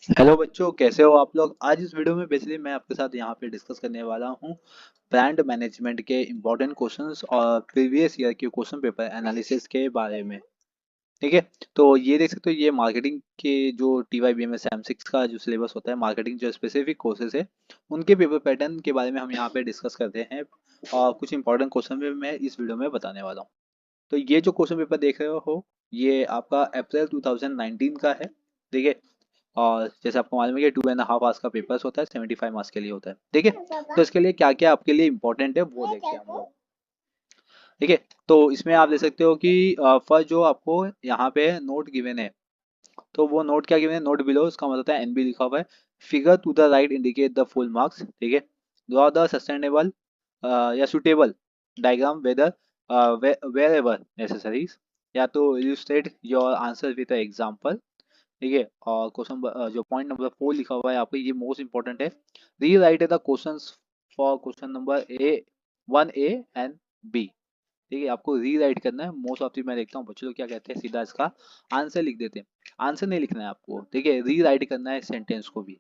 Hello बच्चों, कैसे हो आप लोग। आज इस वीडियो में बेसिकली मैं आपके साथ यहाँ पे डिस्कस करने वाला हूँ ब्रांड मैनेजमेंट के इम्पोर्टेंट क्वेश्चंस और प्रीवियस ईयर के क्वेश्चन पेपर एनालिसिस के बारे में। ठीक है। तो ये देख सकते हो, ये मार्केटिंग के जो TYBMS M6 का जो सिलेबस होता है, मार्केटिंग जो स्पेसिफिक कोर्सेज है उनके पेपर पैटर्न के बारे में हम यहाँ पे डिस्कस करते हैं। और कुछ इंपॉर्टेंट क्वेश्चन भी मैं इस वीडियो में बताने वाला हूँ। तो ये जो क्वेश्चन पेपर देख रहे हो, ये आपका अप्रैल 2019 का है। ठीक है। और जैसे आपको मालूम है कि 2.5 आवर्स का पेपर्स होता है, 75 मार्क्स के लिए होता है। ठीक है। तो इसके लिए क्या क्या आपके लिए इंपॉर्टेंट है वो देखते हैं हम लोग। ठीक है। तो इसमें आप देख सकते हो कि फर्स्ट जो आपको यहाँ पे नोट गिवन है, तो वो नोट क्या गिवन है, नोट बिलो, उसका मतलब होता है NB लिखा हुआ है। Figure to the right indicate the full marks. ठीक है। ड्रॉ द सस्टेनेबल या suitable diagram whether wherever necessaries, या तो illustrate your answer with example. ठीक है। और क्वेश्चन जो पॉइंट नंबर 4 लिखा हुआ है आपको, ये मोस्ट इंपॉर्टेंट है। री right the questions for question number A, 1A and B। ठीक है, आपको री राइट करना है। मोस्ट ऑफ दी मैं देखता हूँ बच्चे लोग क्या कहते हैं, सीधा इसका आंसर लिख देते हैं। आंसर नहीं लिखना है आपको, ठीक है, री राइट करना है सेंटेंस को भी।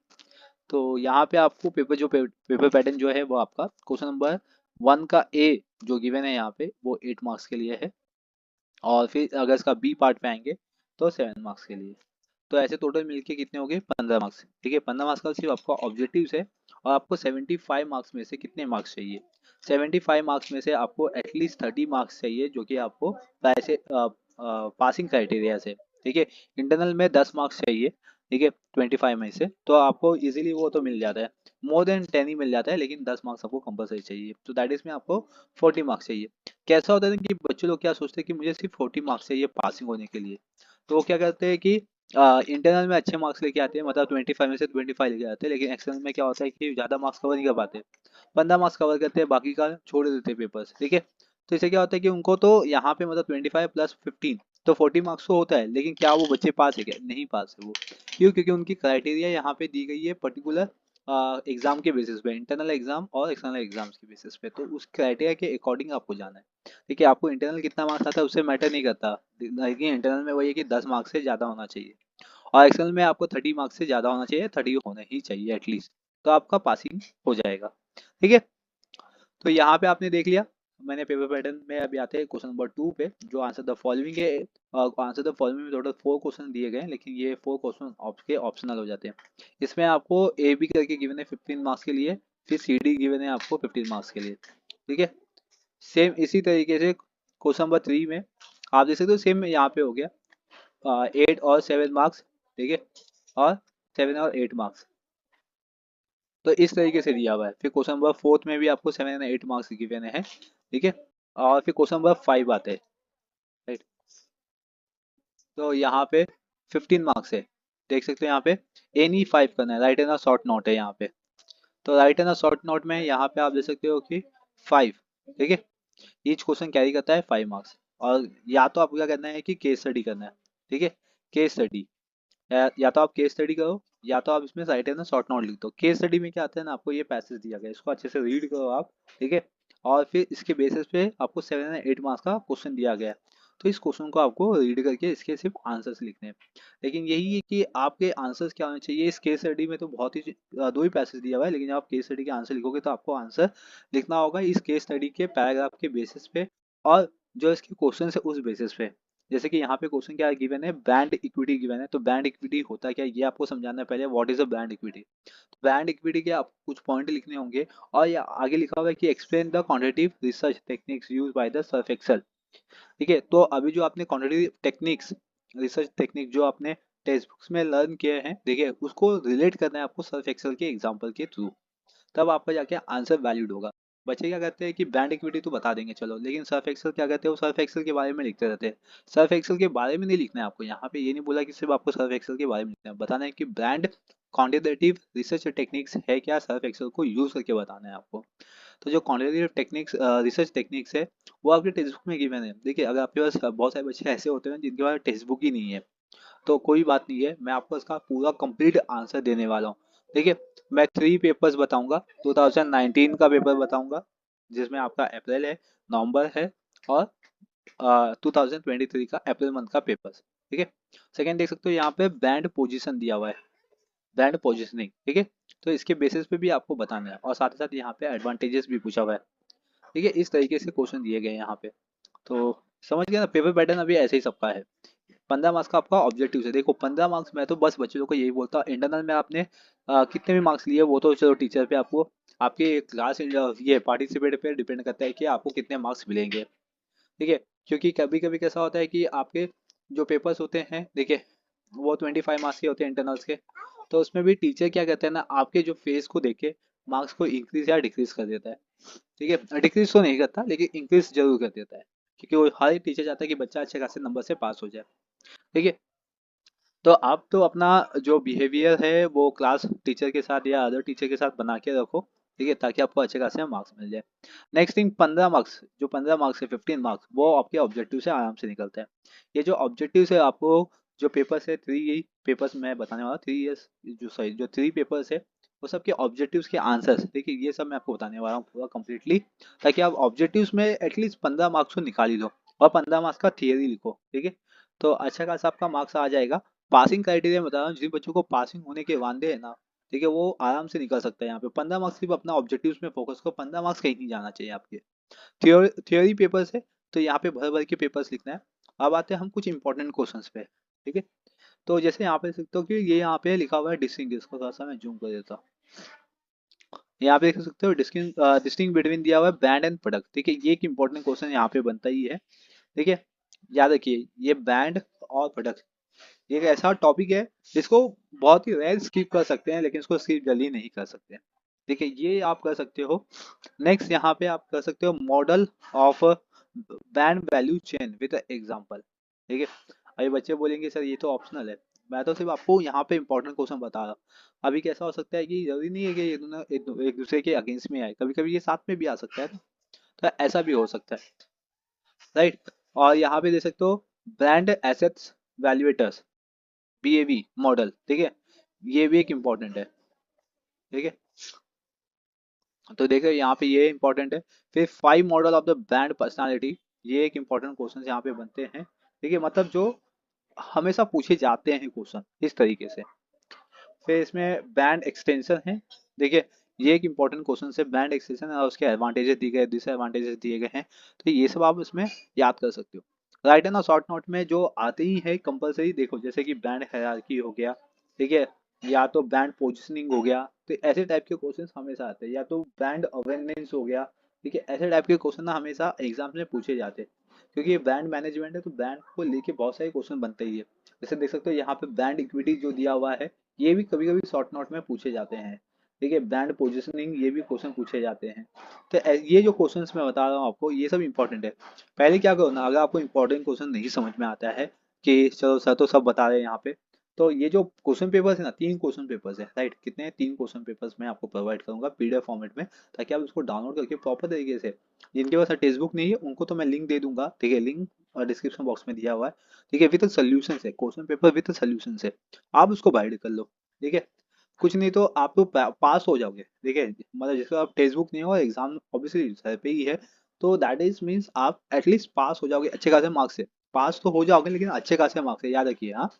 तो यहाँ पे आपको पेपर पैटर्न जो है वो आपका क्वेश्चन नंबर 1 का A जो गिवन है यहाँ पे वो 8 मार्क्स के लिए है। और फिर अगर इसका B पार्ट पे आएंगे तो 7 मार्क्स के लिए। तो ऐसे टोटल मिलके कितने हो गए, 15 मार्क्स। ठीक है, 15 मार्क्स का सिर्फ आपका ऑब्जेक्टिव है। और आपको 75 मार्क्स में से कितने मार्क्स चाहिए, 75 मार्क्स में से आपको एटलीस्ट 30 मार्क्स चाहिए, जो कि आपको पैसे पासिंग क्राइटेरिया से। ठीक है। इंटरनल में 10 मार्क्स चाहिए। ठीक है, 25 में से तो आपको इजीली वो तो मिल जाता है। मोर देन 10 ही मिल जाता है, लेकिन 10 मार्क्स आपको कंपलसरी चाहिए, तो दैट इज में आपको 40 मार्क्स चाहिए। कैसा होता है ना कि बच्चे लोग क्या सोचते हैं कि मुझे सिर्फ 40 मार्क्स चाहिए पासिंग होने के लिए। तो वो क्या करते हैं कि इंटरनल में अच्छे मार्क्स लेके आते हैं, मतलब 25 में से 25 लेके आते हैं, लेकिन एक्सटर्नल में क्या होता है कि ज़्यादा मार्क्स कवर नहीं कर पाते। 15 मार्क्स कवर करते हैं, बाकी का छोड़ देते हैं पेपर्स। ठीक है। तो इससे क्या होता है कि उनको तो यहाँ पे मतलब 25 + 15 तो 40 मार्क्स तो होता है, लेकिन क्या वो बच्चे पास है, क्या नहीं पास है वो। क्यों? क्योंकि उनकी क्राइटेरिया यहाँ पे दी गई है पर्टिकुलर एग्जाम के बेसिस पे, इंटरनल एग्जाम और एक्सटर्नल एग्जाम्स के बेसिस पे। तो उस क्राइटेरिया के अकॉर्डिंग आपको जाना है। ठीक है, आपको इंटरनल कितना मार्क्स आता है उससे मैटर नहीं करता, लेकिन इंटरनल में वही है कि 10 मार्क्स से ज़्यादा होना चाहिए। और एक्सटर्नल में आपको 30 मार्क्स से ज़्यादा होना चाहिए, 30 होना ही चाहिए एटलीस्ट। तो आपका पासिंग हो जाएगा। ठीक है। तो यहाँ पे आपने देख लिया। मैंने पेपर पैटर्न में अभी आते हैं क्वेश्चन नंबर 2 पे, जो आंसर द फॉलोइंग है। आंसर द फॉलोइंग में टोटल 4 क्वेश्चन दिए गए हैं, लेकिन ये 4 क्वेश्चन आपके ऑप्शनल हो जाते हैं। इसमें आपको AB करके गिवन है 15 मार्क्स के लिए, फिर CD गिवन है आपको 15 मार्क्स के लिए। ठीक है। सेम इसी तरीके से क्वेश्चन नंबर 3 में आप देख सकते हो, सेम यहाँ पे हो गया 8 और 7 मार्क्स। ठीक है। और 7 और 8 मार्क्स, तो इस तरीके से दिया हुआ है। फिर क्वेश्चन नंबर 4 में भी आपको 7 और 8 मार्क्स गिवन है। ठीक है। और फिर क्वेश्चन नंबर 5 आते हैं। राइट। तो यहाँ पे 15 मार्क्स है। देख सकते हो यहाँ पे एनी 5 करना है, राइट एन शॉर्ट नोट है यहाँ पे। तो राइट एन शॉर्ट नोट में यहाँ पे आप देख सकते हो कि 5। ठीक है। ईच क्वेश्चन कैरी करता है 5 मार्क्स। और या तो आपको क्या करना है कि केस स्टडी करना है। ठीक है। केस स्टडी, या तो आप केस स्टडी करो, या तो आप इसमें साइड है ना शॉर्ट नोट लिख दो। केस स्टडी में क्या आता है ना, आपको ये पैसेज दिया गया है, इसको अच्छे से रीड करो आप। ठीक है। और फिर इसके बेसिस पे आपको 7 और 8 मार्क्स का क्वेश्चन दिया गया है। तो इस क्वेश्चन को आपको रीड करके इसके सिर्फ आंसर्स लिखने हैं। लेकिन यही है कि आपके आंसर्स क्या होने चाहिए। इस केस स्टडी में तो बहुत ही 2 ही पैसेज दिया हुआ है, लेकिन जब आप केस स्टडी के आंसर लिखोगे तो आपको आंसर लिखना होगा इस केस स्टडी के पैराग्राफ के बेसिस पे, और जो इसके क्वेश्चन है उस बेसिस पे। जैसे कि यहाँ पे क्वेश्चन क्या गिवन है, ब्रांड इक्विटी गिवन है। तो ब्रांड इक्विटी होता क्या है ये आपको समझाना है पहले, what is a brand equity. Brand equity के आपको कुछ पॉइंट लिखने होंगे। और ये आगे लिखा हुआ है कि explain the quantitative research techniques used by the Surf Excel. ठीक है। तो अभी जो आपने क्वांटिटेटिव टेक्निक्स, रिसर्च टेक्निक जो आपने टेक्स्ट बुक्स में लर्न किए हैं, देखिए उसको रिलेट करना है आपको सर्फ एक्सेल के एग्जाम्पल के थ्रू। तब आपका जाके आंसर वैलिड होगा। बच्चे क्या करते हैं कि ब्रांड इक्विटी तो बता देंगे चलो, लेकिन सर्फ एक्सेल क्या कहते हैं, वो सर्फ एक्सेल के बारे में लिखते रहते हैं। सर्फ एक्सेल के बारे में नहीं लिखना है आपको, यहाँ पे ये नहीं बोला कि सिर्फ आपको सर्फ एक्सेल के बारे में लिखना है, बताना है कि ब्रांड क्वांटिटेटिव रिसर्च टेक्निक्स है क्या, सर्फ एक्सेल को यूज करके बताना है आपको। तो जो क्वांटिटेटिव टेक्निक्स रिसर्च टेक्निक्स है वो आपके टेक्स्ट बुक में गिवन है। देखिए अगर आपके पास बहुत सारे बच्चे ऐसे होते हैं जिनके पास टेक्स्ट बुक ही नहीं है, तो कोई बात नहीं है, मैं आपको इसका पूरा कंप्लीट आंसर देने वाला हूँ। देखिए, मैं 3 पेपर्स बताऊंगा, 2019 का पेपर बताऊंगा जिसमें आपका अप्रैल है, नवंबर है, और 2023 का अप्रैल मंथ का पेपर। ठीक है। सेकंड देख सकते हो यहाँ पे ब्रांड पोजीशन दिया हुआ है। ब्रांड पोजिशनिंग, ठीक है। तो इसके बेसिस पे भी आपको बताना है, और साथ ही साथ यहाँ पे एडवांटेजेस भी पूछा हुआ है, ठीक है। इस तरीके से क्वेश्चन दिए गए हैं यहाँ पे। तो समझ गए ना, पेपर पैटर्न अभी ऐसे ही सबका है। 15 मार्क्स का आपका ऑब्जेक्टिव है। देखो 15 मार्क्स में तो बस बच्चे लोग को यही बोलता हूँ, इंटरनल में आपने कितने भी मार्क्स लिए वो तो चलो टीचर पे, आपको आपके क्लास ये पार्टिसिपेट पे डिपेंड करता है कि आपको कितने मार्क्स मिलेंगे, ठीक है। क्योंकि कभी कभी कैसा होता है कि आपके जो पेपर्स होते हैं, देखिए वो 25 मार्क्स के होते हैं इंटरनल्स के। तो उसमें भी टीचर क्या कहते हैं ना, आपके जो फेस को देख के मार्क्स को इंक्रीज या डिक्रीज कर देता है, ठीक है। डिक्रीज तो नहीं करता लेकिन इंक्रीज जरूर कर देता है, क्योंकि वो हर एक टीचर चाहता है कि बच्चा अच्छे खासे नंबर से पास हो जाए, ठीक है। तो आप तो अपना जो बिहेवियर है वो क्लास टीचर के साथ या अदर टीचर के साथ बना के रखो, ठीक है, ताकि आपको अच्छे खासे मार्क्स मिल जाए। नेक्स्ट थिंग, 15 मार्क्स, जो 15 मार्क्स है 15 मार्क्स वो आपके ऑब्जेक्टिव से आराम से निकलते हैं। ये जो ऑब्जेक्टिव है आपको, जो पेपर्स है 3 पेपर्स मैं बताने वाला, 3 इयर्स जो सॉरी जो 3 पेपर्स है वो सबके ऑब्जेक्टिव्स के आंसर्स, देखिए ये सब मैं आपको बताने वाला हूँ पूरा कंप्लीटली, ताकि आप ऑब्जेक्टिव्स में एटलीस्ट 15 मार्क्स को निकाल ही दो, और 15 मार्क्स का थियरी लिखो, ठीक है। तो अच्छा खासा आपका मार्क्स आ जाएगा। पासिंग क्राइटेरिया बता रहा हूँ, जिन बच्चों को पासिंग होने के वादे हैं ना, ठीक है, वो आराम से निकल सकता है यहाँ पे। 15 मार्क्स सिर्फ अपना ऑब्जेक्टिव्स में फोकस करो, 15 मार्क्स कहीं नहीं जाना चाहिए आपके। थियोरी पेपर्स है, तो यहाँ पे भर भर के पेपर्स लिखना है। अब आते हैं हम कुछ इंपॉर्टेंट क्वेश्चंस पे, ठीक है। तो जैसे यहाँ पे देख सकते हो कि ये यहाँ पे लिखा हुआ है डिस्टिंग्विश, को थोड़ा सा मैं जूम कर देता हूँ। यहाँ पे देख सकते हो डिस्टिंग बिटवीन दिया हुआ है बैंड एंड प्रोडक्ट, ठीक है। ये एक इंपॉर्टेंट क्वेश्चन यहाँ पे बनता ही है, ठीक है। याद रखिए ये बैंड और प्रोडक्ट, ये एक ऐसा टॉपिक है जिसको बहुत ही रेयर स्किप कर सकते हैं, लेकिन इसको स्किप जल्दी नहीं कर सकते, ठीक है। ये आप कर सकते हो। नेक्स्ट यहाँ पे आप कर सकते हो model of band value chain with example, ठीक है। अभी बच्चे बोलेंगे सर ये तो ऑप्शनल है, मैं तो सिर्फ आपको यहाँ पे इंपॉर्टेंट क्वेश्चन बता रहा हूँ। अभी कैसा हो सकता है कि जरूरी नहीं है कि ये दोनों एक दूसरे के अगेंस्ट में आए, कभी कभी ये साथ में भी आ सकता है ना, तो ऐसा भी हो सकता है, राइट। और यहाँ पे देख सकते हो ब्रांड एसेट्स वैल्यूएटर्स, बीएवी मॉडल, ठीक है। ये भी एक इम्पोर्टेंट है, ठीक है। तो देखो यहाँ पे ये इंपॉर्टेंट है। फिर 5 model of the brand personality, ये एक इंपॉर्टेंट क्वेश्चन यहाँ पे बनते हैं, ठीक है। मतलब जो हमेशा पूछे जाते हैं क्वेश्चन इस तरीके से। फिर इसमें बैंड एक्सटेंशन है, देखिए ये एक इंपॉर्टेंट क्वेश्चन है, बैंड एक्सटेंशन और उसके एडवांटेजेस दिए गए, डिसएडवांटेजेस दिए गए हैं, तो ये सब आप इसमें याद कर सकते हो। राइट एंड शॉर्ट नोट में जो आते ही है कंपलसरी, देखो जैसे कि ब्रांड हायरार्की हो गया, ठीक है, या तो ब्रांड पोजिशनिंग हो गया, तो ऐसे टाइप के क्वेश्चन हमेशा आते हैं, या तो ब्रांड अवेयरनेस हो गया, ठीक है। ऐसे टाइप के क्वेश्चन ना हमेशा एग्जाम में पूछे जाते हैं, क्योंकि ये ब्रांड मैनेजमेंट है, तो ब्रांड को लेके बहुत सारे क्वेश्चन बनते ही है। जैसे देख सकते हो यहाँ पे ब्रांड इक्विटी जो दिया हुआ है, ये भी कभी कभी शॉर्ट नोट में पूछे जाते हैं, ठीक है। ब्रांड पोजिशनिंग ये भी क्वेश्चन पूछे जाते हैं। तो ये जो क्वेश्चंस मैं बता रहा हूँ आपको, ये सब इंपॉर्टेंट है। पहले क्या करो ना, अगर आपको इंपॉर्टेंट क्वेश्चन नहीं समझ में आता है कि चलो सर तो सब बता रहे हैं यहाँ पे, तो ये जो क्वेश्चन पेपर्स है ना, 3 क्वेश्चन पेपर्स है, राइट। कितने हैं? 3 क्वेश्चन पेपर्स मैं आपको प्रोवाइड करूंगा पीडीएफ फॉर्मेट में, ताकि आप उसको डाउनलोड करके प्रॉपर तरीके से, जिनके पास टेक्स्ट बुक नहीं है उनको तो मैं लिंक दे दूंगा, ठीक है, लिंक डिस्क्रिप्शन बॉक्स में दिया हुआ है, ठीक है। विद सोल्यूशन है, क्वेश्चन पेपर विद सोल्यूशन है, आप उसको बाइड कर लो, ठीक है। कुछ नहीं तो आप तो पास हो जाओगे, ठीक है। मतलब जिसका आप टेक्स्ट बुक नहीं हो, एग्जाम ऑब्वियसली सर पे ही है, तो दैट इज मीन्स आप एटलीस्ट पास हो जाओगे अच्छे खासे मार्क्स से। पास तो हो जाओगे लेकिन अच्छे खासे मार्क्स से, याद रखिए, हाँ।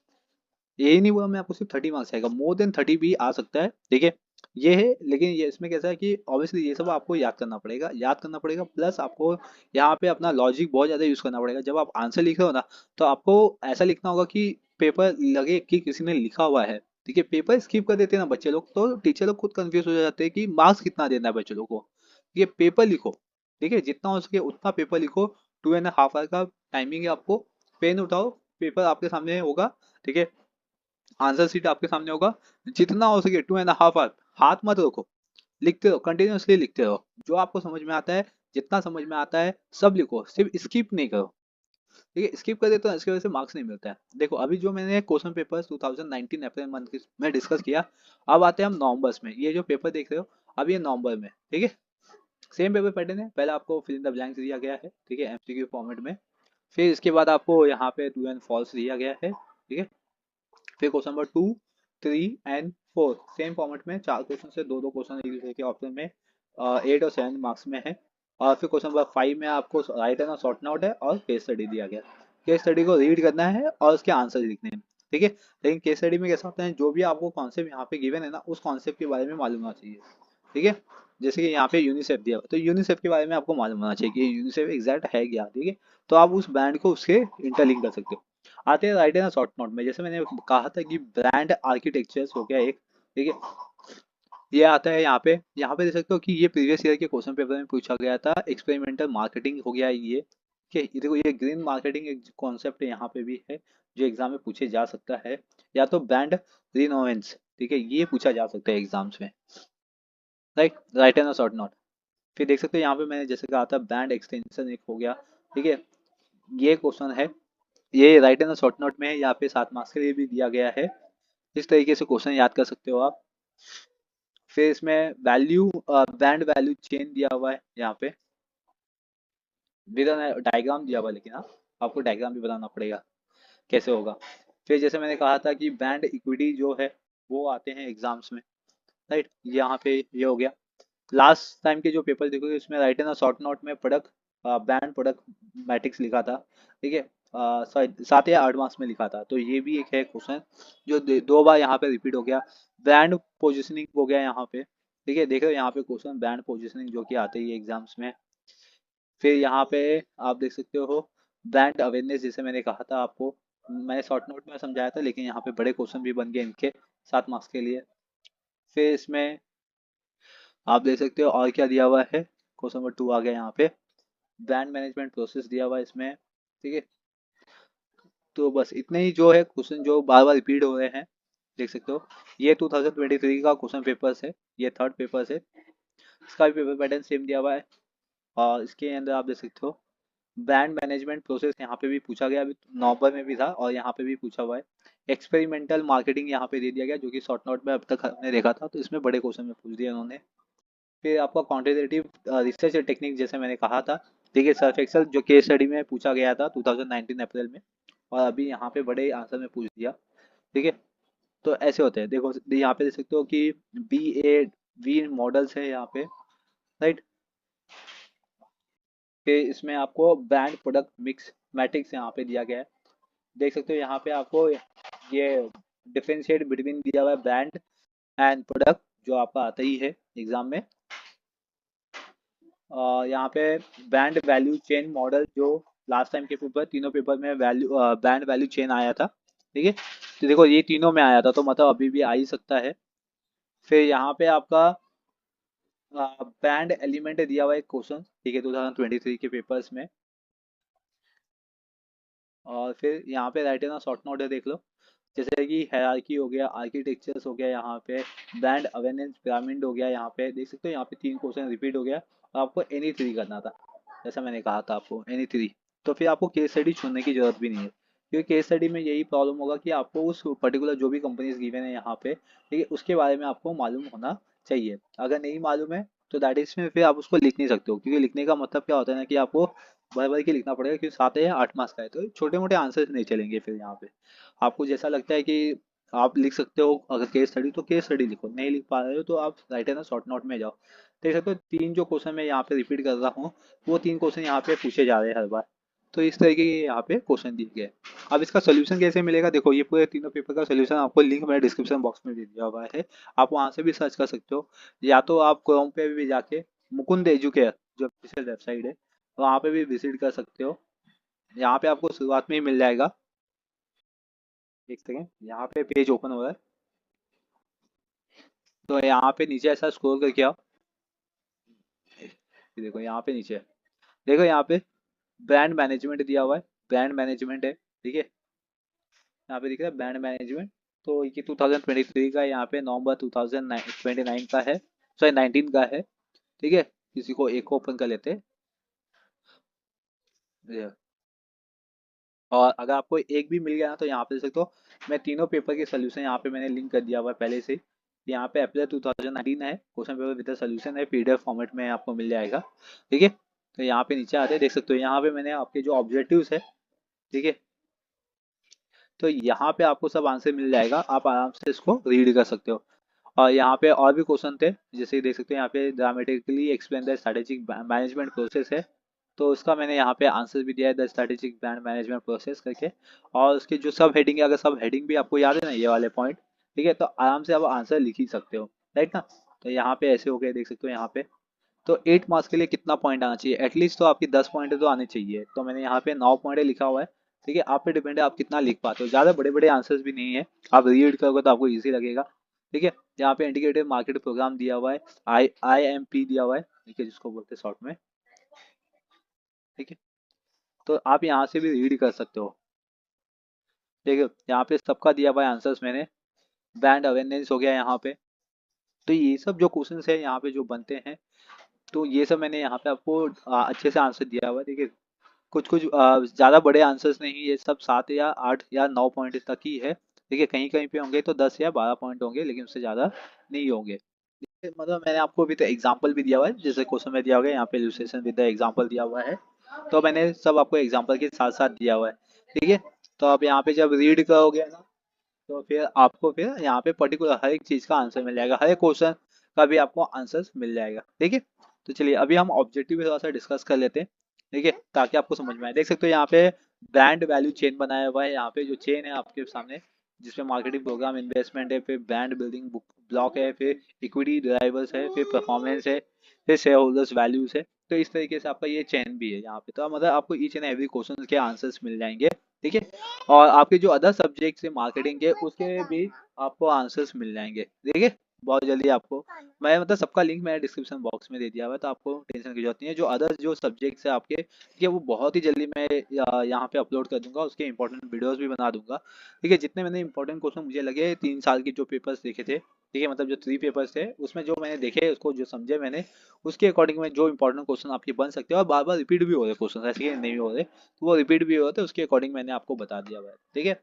यही नहीं बोला मैं आपको सिर्फ 30 मार्क्स आएगा, मोर देन 30 भी आ सकता है, ठीक है। ये है, लेकिन ये इसमें कैसा है कि ऑब्वियसली ये सब आपको याद करना पड़ेगा, याद करना पड़ेगा, प्लस आपको यहाँ पे अपना लॉजिक बहुत ज्यादा यूज करना पड़ेगा। जब आप आंसर लिख रहे हो ना, तो आपको ऐसा लिखना होगा कि पेपर लगे कि किसी ने लिखा हुआ है, ठीक है। पेपर स्किप कर देते हैं ना बच्चे लोग, तो टीचर लोग खुद कंफ्यूज हो जाते हैं कि मार्क्स कितना देना है बच्चे लोग को। ये पेपर लिखो, ठीक है, जितना हो सके उतना पेपर लिखो। 2.5 आवर का टाइमिंग है आपको। पेन उठाओ, पेपर आपके सामने होगा, ठीक है। आंसर शीट आपके सामने होगा, जितना हो सके 2.5 आवर हाथ मत रखो, लिखते रहो, कंटिन्यूअसली लिखते रहो। जो आपको समझ में आता है, जितना समझ में आता है सब लिखो, सिर्फ स्किप नहीं करो, ठीक है। स्किप कर देते हो इसकी वजह से मार्क्स नहीं मिलता है। देखो अभी जो मैंने क्वेश्चन पेपर 2019 अप्रैल मंथ में डिस्कस किया, अब आते हैं हम नवंबर में। ये जो पेपर देख रहे हो अब ये नवंबर में, ठीक है। सेम पेपर पैटर्न है, पहले आपको फिल इन द ब्लैंक्स दिया गया है, ठीक है, एमसीक्यू फॉर्मेट में। फिर इसके बाद आपको यहाँ पे ट्रू एंड फॉल्स दिया गया है, ठीक है। फिर question number 2, 3 and 4 same format में, 4 क्वेश्चन से दो दो क्वेश्चन एक दूसरे के ऑप्शन में 8 और 7 मार्क्स में है। और फिर क्वेश्चन नंबर 5 में आपको राइट एंड शॉर्ट नोट है और केस स्टडी दिया गया। केस स्टडी को रीड करना है और उसके आंसर लिखने हैं। ठीक है। लेकिन केस स्टडी में कैसा होता है, जो भी आपको कॉन्सेप्ट यहाँ पे गिवन है ना, उस कॉन्सेप्ट के बारे में मालूम होना चाहिए। ठीक है। जैसे कि यहाँ पे यूनिसेफ दिया हुआ, तो यूनिसेफ के बारे में आपको मालूम होना चाहिए कि यूनिसेफ एग्जैक्ट है क्या। ठीक है। तो आप उस ब्रांड को उसके इंटरलिंक कर सकते हो। आते हैं राइट एंड शॉर्ट नोट में, जैसे मैंने कहा था कि ब्रांड आर्किटेक्चर्स हो गया एक। ठीक है। ये आता है यहाँ पे देख सकते हो कि ये प्रीवियस ईयर के क्वेश्चन पेपर में पूछा गया था। एक्सपेरिमेंटल मार्केटिंग हो गया ये। ठीक है। ये देखो, ये ग्रीन मार्केटिंग एक कॉन्सेप्ट यहाँ पे भी है जो एग्जाम में पूछे जा सकता है। या तो ब्रांड रिनोवेंस, ठीक है, ये पूछा जा सकता है एग्जाम्स में। Right, right and short note. फिर देख सकते हो यहाँ पे मैंने जैसे कहा था ब्रांड एक्सटेंशन एक हो गया। ठीक है। ये क्वेश्चन है, ये राइट एंड शॉर्ट नोट में है, यहाँ पे 7 मार्क्स के लिए भी दिया गया है। इस तरीके से क्वेश्चन याद कर सकते हो आप। फिर इसमें वैल्यू, ब्रांड वैल्यू चेन दिया हुआ है यहाँ पे, विद डायग्राम दिया हुआ है, लेकिन हाँ, आपको डायग्राम भी बनाना पड़ेगा कैसे होगा। फिर जैसे मैंने कहा था कि ब्रांड इक्विटी जो है वो आते हैं एग्जाम्स में। राइट, यहाँ पे ये हो गया। लास्ट टाइम के जो पेपर देखोगे उसमें राइट है ना शॉर्ट नोट में प्रोडक्ट, ब्रांड प्रोडक्ट मैट्रिक्स लिखा था। ठीक है। 7 या 8 मार्क्स में लिखा था, तो ये भी एक है क्वेश्चन जो 2 बार यहाँ पे रिपीट हो गया। ब्रांड पोजिशनिंग हो गया यहाँ पे। ठीक है, देख रहे हो यहाँ पे क्वेश्चन ब्रांड पोजिशनिंग जो कि आते ही एग्जाम्स में। फिर यहाँ पे आप देख सकते हो ब्रांड अवेयरनेस, जैसे मैंने कहा था आपको, मैंने शॉर्ट नोट में समझाया था, लेकिन यहाँ पे बड़े क्वेश्चन भी बन गए इनके 7 मार्क्स के लिए। फिर इसमें आप देख सकते हो और क्या दिया हुआ है, क्वेश्चन नंबर 2 आ गया यहाँ पे, ब्रांड मैनेजमेंट प्रोसेस दिया हुआ है इसमें। ठीक है। तो बस इतने ही जो है क्वेश्चन जो बार बार रिपीट हो रहे हैं, देख सकते हो। ये 2023 का क्वेश्चन पेपर्स है, ये थर्ड पेपर्स है। इसका भी पेपर पैटर्न सेम दिया हुआ है। और इसके अंदर आप देख सकते हो ब्रांड मैनेजमेंट प्रोसेस यहाँ पे भी पूछा गया, अभी नवंबर में भी था और यहाँ पे भी पूछा हुआ है। एक्सपेरिमेंटल मार्केटिंग यहाँ पे दे दिया गया, जो कि शॉर्ट नोट में अब तक हमने देखा था, तो इसमें बड़े क्वेश्चन में पूछ दिया उन्होंने। फिर आपका क्वांटिटेटिव रिसर्च टेक्निक, जैसे मैंने कहा था, देखिए सर्फ एक्सेल जो केस स्टडी में पूछा गया था 2019 अप्रैल में, और अभी यहाँ पे बड़े आंसर में पूछ दिया। ठीक है। तो ऐसे होते हैं, देखो यहाँ पे देख सकते हो कि बी ए वी मॉडल्स है यहाँ पे। राइट। फिर इसमें आपको ब्रांड प्रोडक्ट मिक्स मैट्रिक्स यहाँ पे दिया गया है। देख सकते हो यहाँ पे आपको ये डिफरेंशिएट बिटवीन दिया हुआ है ब्रांड एंड प्रोडक्ट, जो आपका आता ही है एग्जाम में। यहाँ पे ब्रांड वैल्यू चेन मॉडल, जो लास्ट टाइम के पेपर, तीनों पेपर में वैल्यू ब्रांड वैल्यू चेन आया था। ठीक है। तो देखो ये तीनों में आया था, तो मतलब अभी भी आ ही सकता है। फिर यहाँ पे आपका ब्रांड एलिमेंट दिया हुआ है क्वेश्चन, ठीक है, 2023 के पेपर्स में। और फिर यहाँ पे राइट है ना शॉर्ट नोट है, देख लो, जैसे कि हायरार्की हो गया, आर्किटेक्चर्स हो गया, यहाँ पे ब्रांड अवेयरनेस पिरामिड हो गया, यहाँ पे देख सकते हो यहाँ पे 3 क्वेश्चन रिपीट हो गया, और आपको एनी 3 करना था, जैसा मैंने कहा था आपको एनी 3। तो फिर आपको केस स्टडी छोड़ने की जरूरत भी नहीं है, क्योंकि केस स्टडी में यही प्रॉब्लम होगा कि आपको उस पर्टिकुलर जो भी कंपनीज गिवन है यहाँ पे, ठीक है, उसके बारे में आपको मालूम होना चाहिए। अगर नहीं मालूम है तो दैट इज में फिर आप उसको लिख नहीं सकते हो, क्योंकि लिखने का मतलब क्या होता है ना कि आपको भर भर के लिखना पड़ेगा, क्योंकि 7 या 8 मार्क्स का है, तो छोटे मोटे आंसर नहीं चलेंगे। फिर यहाँ पे आपको जैसा लगता है कि आप लिख सकते हो अगर केस स्टडी, तो केस स्टडी लिखो, नहीं लिख पा रहे हो तो आप राइट है ना शॉर्ट नोट में जाओ। देख सकते हो 3 जो क्वेश्चन मैं यहाँ पे रिपीट कर रहा हूँ, वो 3 क्वेश्चन यहाँ पे पूछे जा रहे हैं हर बार। तो इस तरीके के यहाँ पे क्वेश्चन दिए गए। अब इसका सोल्यूशन कैसे मिलेगा, देखो ये पूरे तीनों पेपर का सोल्यूशन आपको लिंक मैंने डिस्क्रिप्शन बॉक्स में दे दिया हुआ है, आप वहाँ से भी सर्च कर सकते हो, या तो आप क्रोम पे भी जाके मुकुंद एजुकेयर जो ऑफिशियल वेबसाइट है, वहाँ पे भी विजिट कर सकते हो। यहाँ पे आपको शुरुआत में ही मिल जाएगा। एक सेकेंड, यहाँ पे पेज ओपन हो रहा है, तो यहाँ पे नीचे ऐसा स्क्रॉल करके आओ। ये देखो यहाँ पे नीचे, देखो यहाँ पे ब्रांड मैनेजमेंट दिया हुआ है, ब्रांड मैनेजमेंट है। ठीक है। यहाँ पे दिख रहा है ब्रांड मैनेजमेंट, तो ये 2023 का, यहाँ पे नवंबर 2029 का है, सॉरी 19 का है। ठीक है। किसी को एक को ओपन कर लेते हैं, और अगर आपको एक भी मिल गया ना, तो यहाँ पे देख सकते हो मैं तीनों पेपर के सोल्यूशन यहाँ पे मैंने लिंक कर दिया हुआ है पहले से। यहाँ पे अप्रैल 2019 है, क्वेश्चन पेपर विद सोल्यूशन है, पीडीएफ फॉर्मेट में आपको मिल जाएगा। ठीक है। तो यहाँ पे नीचे आते हैं, देख सकते हो यहाँ पे मैंने आपके जो ऑब्जेक्टिव्स है, ठीक है, तो यहाँ पे आपको सब आंसर मिल जाएगा, आप आराम से इसको रीड कर सकते हो। और यहाँ पे और भी क्वेश्चन थे, जैसे देख सकते हो यहाँ पे dramatically explain the strategic management process है। तो उसका मैंने यहाँ पे आंसर भी दिया है, the strategic brand management process करके। और उसकी जो सब हेडिंग है, अगर सब हेडिंग भी आपको याद है ना ये वाले पॉइंट, ठीक है, तो आराम से आप आंसर लिख ही सकते हो, राइट ना। तो यहाँ पे ऐसे हो गए, देख सकते हो यहाँ पे। तो 8 मार्क्स के लिए कितना पॉइंट आना चाहिए, एटलीस्ट तो आपकी 10 पॉइंट तो आने चाहिए। तो मैंने यहाँ पे 9 पॉइंट लिखा हुआ है, ठीक है। आप पे डिपेंड है आप कितना लिख पाते हो, ज़्यादा बड़े बड़े आंसर्स भी नहीं है, आप रीड करोगे तो आपको ईजी लगेगा, ठीक है। यहाँ पे इंटीग्रेटेड मार्केट प्रोग्राम दिया हुआ है, IMP दिया हुआ है, ठीक है, जिसको बोलते हैं शॉर्ट में, ठीक है। तो आप यहाँ से भी रीड कर सकते हो, ठीक है। यहाँ पे सबका दिया हुआ है आंसर्स मैंने। ब्रांड अवेयरनेस हो गया यहाँ पे। तो ये सब जो क्वेश्चंस है यहाँ पे जो बनते हैं, तो ये सब मैंने यहाँ पे आपको अच्छे से आंसर दिया हुआ है, ठीक है। कुछ कुछ ज़्यादा बड़े आंसर्स नहीं, ये सब 7 या 8 या 9 पॉइंट तक ही है, ठीक है। कहीं कहीं पे होंगे तो 10 या 12 पॉइंट होंगे, लेकिन उससे ज़्यादा नहीं होंगे। मतलब मैंने आपको अभी तो एग्जाम्पल भी दिया हुआ है, जैसे क्वेश्चन में दिया हुआ है यहाँ पे इलस्ट्रेशन विद द एग्जाम्पल दिया हुआ है, तो मैंने सब आपको एग्जाम्पल के साथ साथ दिया हुआ है, ठीक है। तो आप यहाँ पे जब रीड करोगे ना, तो फिर आपको फिर यहाँ पे पर्टिकुलर हर एक चीज का आंसर मिल जाएगा, हर एक क्वेश्चन का भी आपको आंसर मिल जाएगा, ठीक है। तो चलिए अभी हम ऑब्जेक्टिव पे थोड़ा सा डिस्कस कर लेते हैं, ठीक है, ताकि आपको समझ में आए। देख सकते हो यहाँ पे ब्रांड वैल्यू चेन बनाया हुआ है, यहाँ पे जो चेन है आपके सामने, जिसमें मार्केटिंग प्रोग्राम, इन्वेस्टमेंट है, फिर ब्रांड बिल्डिंग ब्लॉक है, फिर इक्विटी ड्राइवर्स है, फिर परफॉर्मेंस है, फिर शेयर होल्डर्स वैल्यूज है। तो इस तरीके से आपका ये चेन भी है यहाँ पे। तो मतलब आपको ईच एंड एवरी क्वेश्चन के आंसर्स मिल जाएंगे, ठीक है। और आपके जो अदर सब्जेक्ट्स है मार्केटिंग के, उसके भी आपको आंसर्स मिल जाएंगे, ठीक है, बहुत जल्दी आपको। मैं मतलब सबका लिंक मैंने डिस्क्रिप्शन बॉक्स में दे दिया हुआ है, तो आपको टेंशन की जरूरत नहीं है। जो अदर जो सब्जेक्ट्स है आपके, ठीक है, वो बहुत ही जल्दी मैं यहाँ पे अपलोड कर दूंगा, उसके इंपॉर्टेंट वीडियोस भी बना दूंगा, ठीक है। जितने मैंने इंपॉर्टेंट क्वेश्चन मुझे लगे 3 साल के जो पेपर्स देखे थे, ठीक है, मतलब जो 3 पेपर्स थे उसमें जो मैंने देखे, उसको जो समझे मैंने, उसके अकॉर्डिंग में जो इंपॉर्टेंट क्वेश्चन आपके बन सकते हैं, और बार बार रिपीट भी हो रहे क्वेश्चन, ऐसे ही नहीं हो रहे, तो वो रिपीट भी होते हैं, उसके अकॉर्डिंग मैंने आपको बता दिया हुआ है, ठीक है।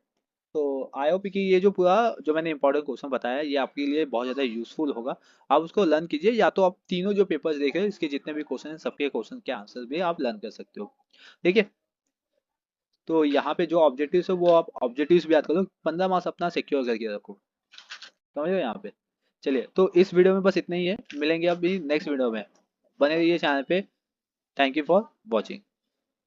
तो आई होप कि ये जो पूरा जो मैंने इंपॉर्टेंट क्वेश्चन बताया ये आपके लिए बहुत ज़्यादा यूजफुल होगा। आप उसको लर्न कीजिए, या तो आप तीनों जो पेपर्स देख रहे हैं इसके जितने भी क्वेश्चन हैं, सबके क्वेश्चन के आंसर भी आप लर्न कर सकते हो, ठीक है। तो यहाँ पे जो ऑब्जेक्टिव्स है वो आप ऑब्जेक्टिव्स भी याद करो, 15 मार्क्स अपना सिक्योर करके रखो, समझ रहे हो यहाँ पे। चलिए तो इस वीडियो में बस इतना ही है, मिलेंगे अभी नेक्स्ट वीडियो में, बने रहिए चैनल पे। Thank you for watching.